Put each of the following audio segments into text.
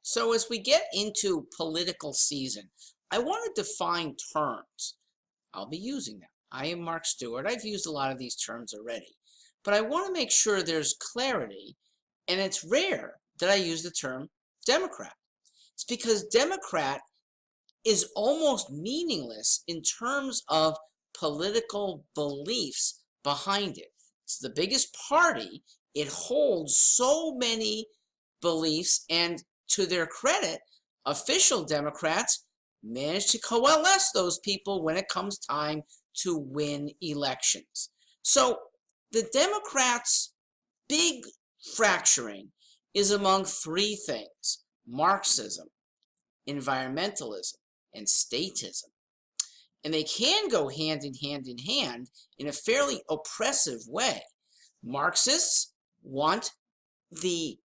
So as we get into political season, I want to define terms. I'll be using them. I am Mark Stewart. I've used a lot of these terms already, but I want to make sure there's clarity, and it's rare that I use the term Democrat. It's because Democrat is almost meaningless in terms of political beliefs behind it. It's the biggest party. It holds so many beliefs, and to their credit, official Democrats manage to coalesce those people when it comes time to win elections. So the Democrats' big fracturing is among three things: Marxism, environmentalism, and statism. And they can go hand in hand in a fairly oppressive way. Marxists want the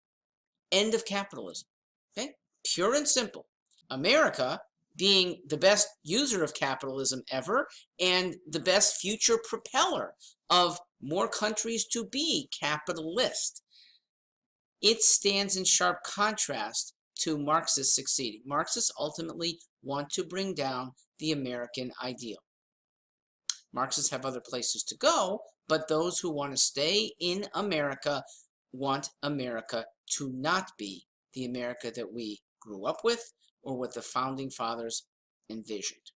end of capitalism, okay? Pure and simple. America being the best user of capitalism ever and the best future propeller of more countries to be capitalist. It stands in sharp contrast to Marxists succeeding. Marxists ultimately want to bring down the American ideal. Marxists have other places to go, but those who want to stay in America want America to not be the America that we grew up with or what the founding fathers envisioned.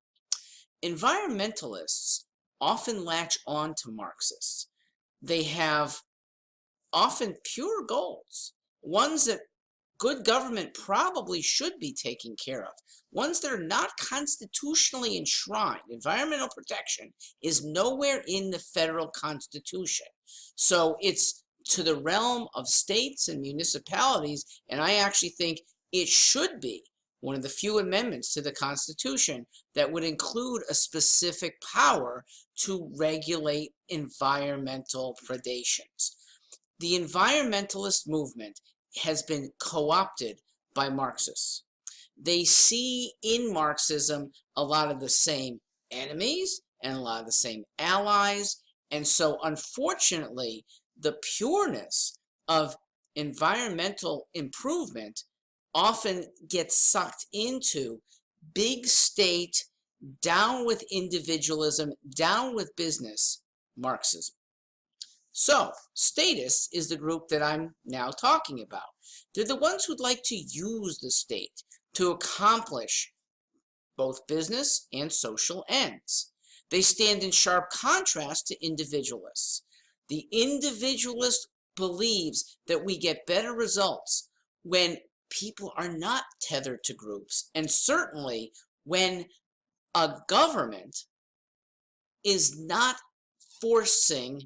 Environmentalists often latch on to Marxists. They have often pure goals, ones that good government probably should be taking care of, ones that are not constitutionally enshrined. Environmental protection is nowhere in the federal Constitution. So it's to the realm of states and municipalities, and I actually think it should be one of the few amendments to the Constitution that would include a specific power to regulate environmental predations. The environmentalist movement has been co-opted by Marxists. They see in Marxism a lot of the same enemies and a lot of the same allies, and so unfortunately the pureness of environmental improvement often gets sucked into big state, down with individualism, down with business Marxism. So, statists is the group that I'm now talking about. They're the ones who'd like to use the state to accomplish both business and social ends. They stand in sharp contrast to individualists. The individualist believes that we get better results when people are not tethered to groups, and certainly when a government is not forcing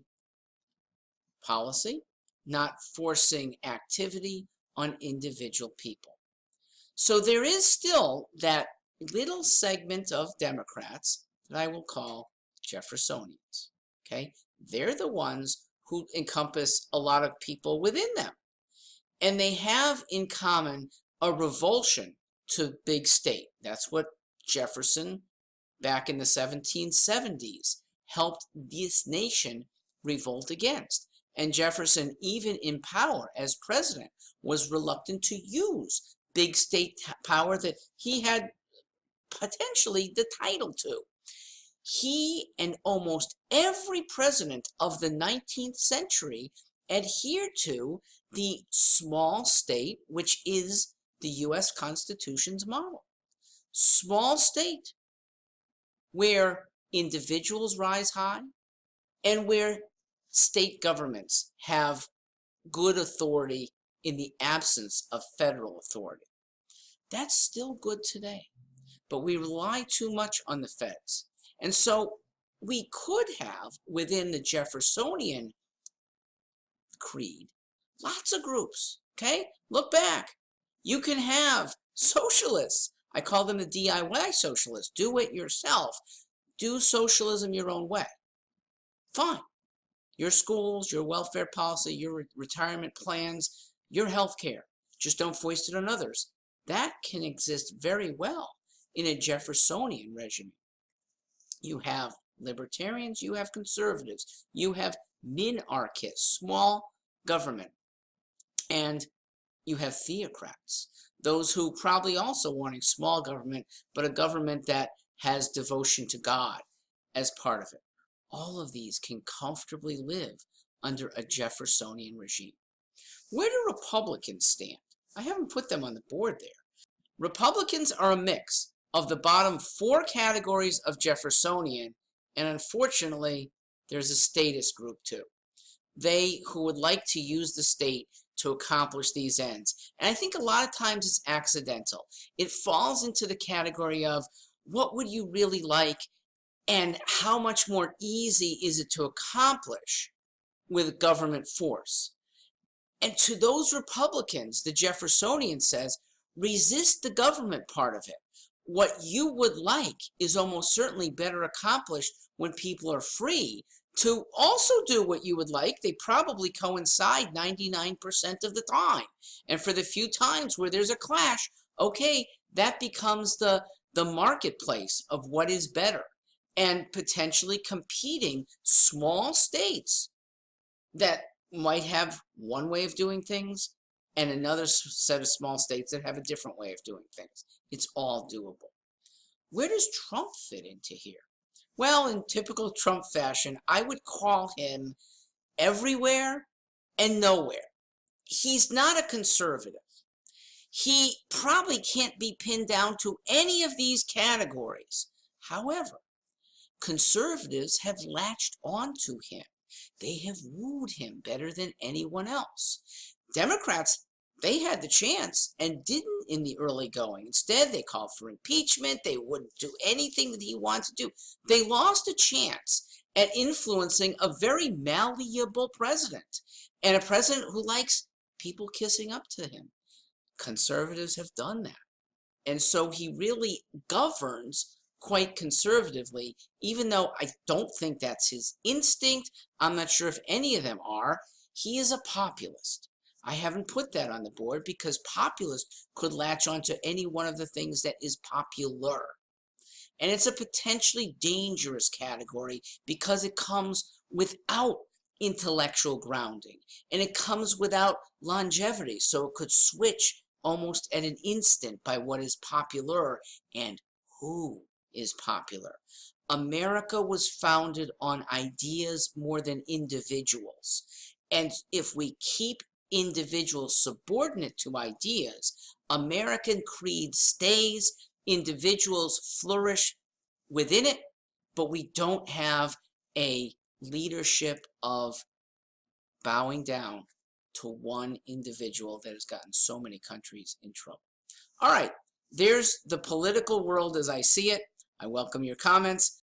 policy, not forcing activity on individual people. So there is still that little segment of Democrats that I will call Jeffersonians, okay? They're the ones who encompass a lot of people within them. And they have in common a revulsion to big state. That's what Jefferson, back in the 1770s, helped this nation revolt against. And Jefferson, even in power as president, was reluctant to use big state power that he had potentially the title to. He and almost every president of the 19th century adhered to the small state, which is the U.S. Constitution's model. Small state, where individuals rise high and where state governments have good authority in the absence of federal authority. That's still good today, but we rely too much on the feds. And so we could have, within the Jeffersonian creed, lots of groups, okay? Look back. You can have socialists. I call them the DIY socialists. Do it yourself. Do socialism your own way. Fine. Your schools, your welfare policy, your retirement plans, your health care. Just don't foist it on others. That can exist very well in a Jeffersonian regime. You have libertarians, you have conservatives, you have minarchists, small government, and you have theocrats. those who probably also wanting small government, but a government that has devotion to God as part of it. All of these can comfortably live under a Jeffersonian regime. Where do Republicans stand? I haven't put them on the board there. Republicans are a mix of the bottom 4 categories of Jeffersonian, and unfortunately, there's a statist group too. They who would like to use the state to accomplish these ends. And I think a lot of times it's accidental. It falls into the category of what would you really like and how much more easy is it to accomplish with government force. And to those Republicans, the Jeffersonian says, resist the government part of it. What you would like is almost certainly better accomplished when people are free to also do what you would like. They probably coincide 99% of the time. And for the few times where there's a clash, okay, that becomes the marketplace of what is better, and potentially competing small states that might have one way of doing things and another set of small states that have a different way of doing things. It's all doable. Where does Trump fit into here? Well, in typical Trump fashion, I would call him everywhere and nowhere. He's not a conservative. He probably can't be pinned down to any of these categories. However, conservatives have latched onto him. They have wooed him better than anyone else. Democrats, they had the chance and didn't in the early going. Instead, they called for impeachment. They wouldn't do anything that he wanted to do. They lost a chance at influencing a very malleable president, and a president who likes people kissing up to him. Conservatives have done that. And so he really governs quite conservatively, even though I don't think that's his instinct. I'm not sure if any of them are. He is a populist. I haven't put that on the board because populists could latch onto any one of the things that is popular. And it's a potentially dangerous category because it comes without intellectual grounding and it comes without longevity. So it could switch almost at an instant by what is popular and who is popular. America was founded on ideas more than individuals. And if we keep individuals subordinate to ideas, American creed stays, individuals flourish within it, but we don't have a leadership of bowing down to one individual that has gotten so many countries in trouble. All right, there's the political world as I see it. I welcome your comments.